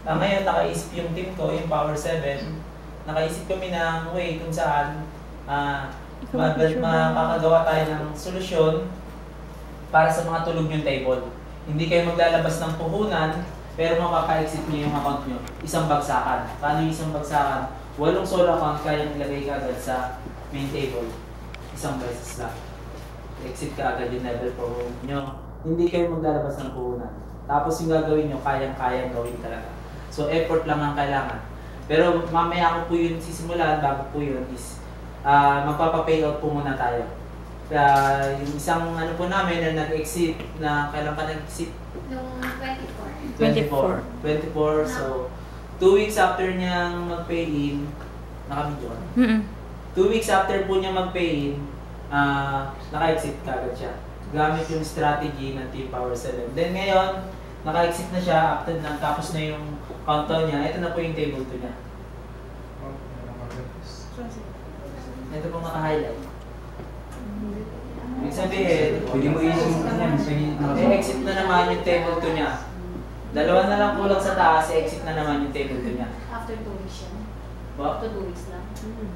Ngayon, nakaisip yung team ko, yung Power 7, nakaisip kami ng way kung saan makakagawa tayo ng solusyon para sa mga tulog yung table. Hindi kayo maglalabas ng puhunan, pero mapapa-exit nyo yung account nyo. Isang bagsakan. Paano yung isang bagsakan? 8 solo account kayang ilagay ka agad sa main table. Isang beses lang. Exit ka agad yung level 4 nyo. Hindi kayo maglalabas ng puhunan. Tapos yung gagawin nyo, kayang gawin talaga. So effort lang ang kailangan. Pero mamaya ko po yun sisimulan, bago po yun is magpapa-payout po muna tayo. Yung isang ano po namin na nag-exit, na kailan ka nag-exit? Noong 24. So 2 weeks after niyang mag-pay-in, naka-video ka? 2 weeks after po niya mag-pay-in, naka-exit kagad siya. Gamit yung strategy ng Team Power 7. Then ngayon, naka-exit na siya, after na, tapos na yung countdown niya. Ito na po yung table 2 niya. Ito po naka-highlight. Ibig sabihin, Pwede mo exit na naman yung table 2 niya. Dalawa na lang kulang sa taas, exit na naman yung table 2 niya. After 2 weeks yan. Ba? After 2 weeks lang.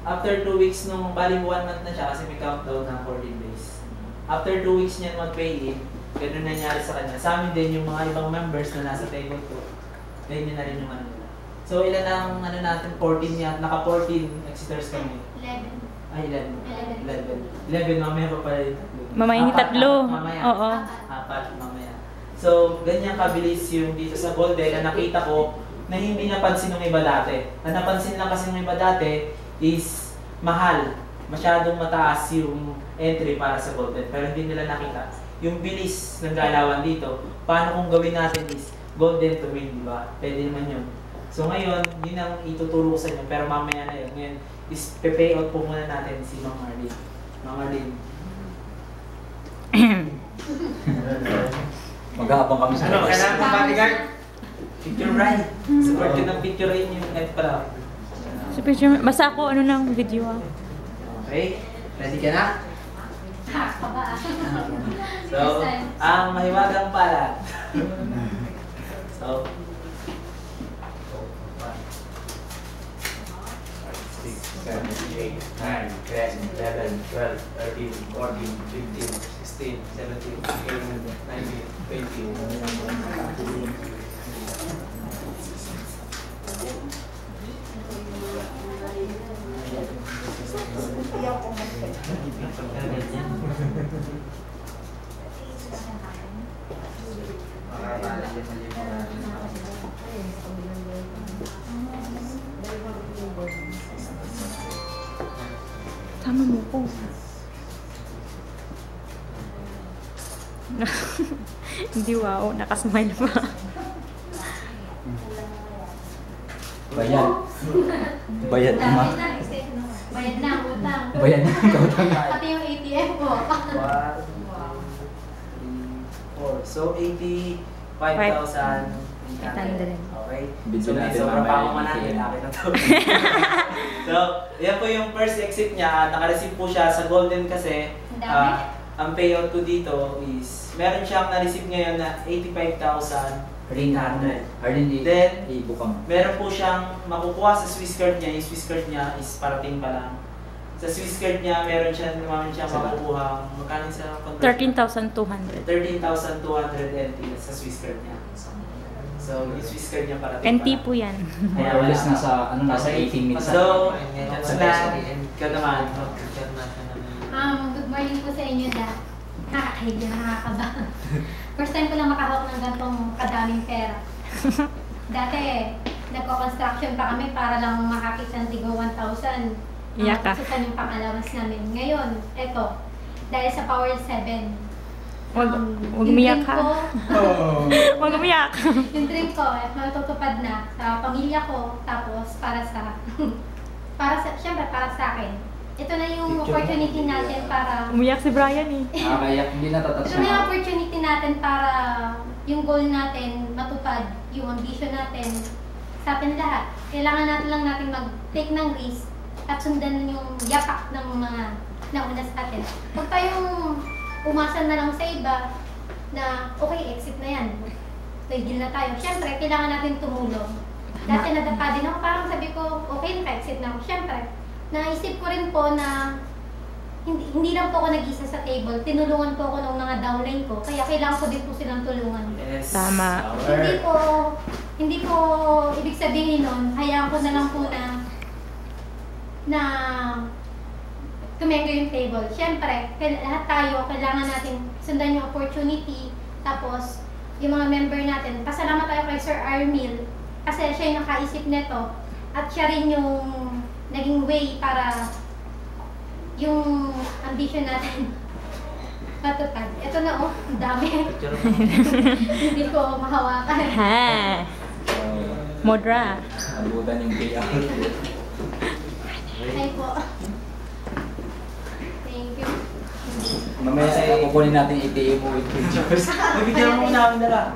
After 2 weeks, nung bali 1 month na siya kasi may countdown ng 14 days. After 2 weeks niya mag-pay-in, ganun nangyari sa kanya. Sa amin din yung mga ibang members na nasa table 2, ganyan na rin yung ano nila. So ilan ang ano natin, 14 niya, naka-14 exiters kami. 11. Ay, 11, mamaya pa pala yung tatlo. Mamaya yung tatlo. Mamaya. Oo. Apat, mamaya. So, ganyan kabilis yung dito sa Golden na nakita ko na hindi napansin ng iba dati. Ang napansin lang kasi ng iba dati is mahal. Masyadong mataas yung entry para sa Golden. Pero hindi nila nakita. Yung bilis ng galawan dito, paano kung gawin natin is Golden to win, di ba? Pwede naman yun. So ngayon, yun ang ituturo ko sa inyo. Pero mamaya na yun. Ngayon, is pe-payout po muna natin si Ma'am Marlene. Ma'am Marlene. Mag-aabang kami sa labas. Kailangan mo bodyguard? Picture right. Support ko ng picture right yung net pala. So, picture, basta ako, ano ng video ah. Okay? Ready ka na? Kaba. So, ang mahiwagang pala. So, 7, 8, 9, 10, 11, 12, 13, 14, 15, 16, 17, 18, 19, 20. Tama mo ko. Hindi wow, nakasmile pa. Bayad. Bayad na ma. Bayad na, utang. Bayad na, utang na. Pati yung ATM ko. 1, 2, 3, 4. So, 85,800. Okay? So, may sobra pa akong 100. Akin na to. So, yan po yung first exit niya. Naka-receive po siya sa Golden kasi. Ang payout ko dito is, meron siyang na-receive ngayon na 85,800. Then, meron po siyang makukuha sa Swiss card niya. Yung Swiss card niya is parating pa lang. Sa Swiss card niya, meron siyang makukuha. Magkano sa conversion? 13,200. 13,200 NT sa Swiss card niya. So, yung Swiss card niya parating pa lang. NT po yan. Kaya alas nasa 18 minutes. So, ikaw naman. Good morning po sa inyo lahat. Nakakahiya, nakakaba. First time ko lang makahawak ng gantong kadaming pera. Dati, nagko-construction pa kami para lang makakita ng tigo 1,000. Iyak ka. Sa yung pang-allowance namin. Ngayon, eto, dahil sa Power 7, Huwag umiyak ha. Huwag umiyak. Yung dream ko, matutupad na sa pamilya ko, tapos syempre para sa akin. Ito na yung opportunity natin para... Umiyak si Brian eh. Kaya hindi natatouch Ito na yung opportunity natin para yung goal natin matupad, yung ambition natin sa atin lahat. Kailangan natin mag-take ng risk at sundan yung yapak ng mga nauna sa atin. Huwag tayong umasa na lang sa iba na okay, exit na yan. Tigil na tayo. Siyempre, kailangan natin tumulong Dati nadapa din ako, parang sabi ko, okay, naka-exit na ako. Siyempre, naisip ko rin po na hindi lang po ako nag-isa sa table, tinulungan po ako ng mga downline ko, kaya kailangan ko din po silang tulungan. Yes. Tama. Hindi po ibig sabihin nun, hayaan ko na lang po na tumengo yung table. Siyempre, lahat tayo, kailangan natin sundan yung opportunity, tapos yung mga member natin, pasalamat tayo kay Sir Armil, kasi siya yung nakaisip nito, at siya rin yung naging way para yung ambition natin matutad. Ito na ang dami. Hindi ko mahawakan. Ha. Modra. Nabutan yung payout. Ay po. Thank you. Mamaya kukunin natin ATM mo with pictures. May video mo namin dala.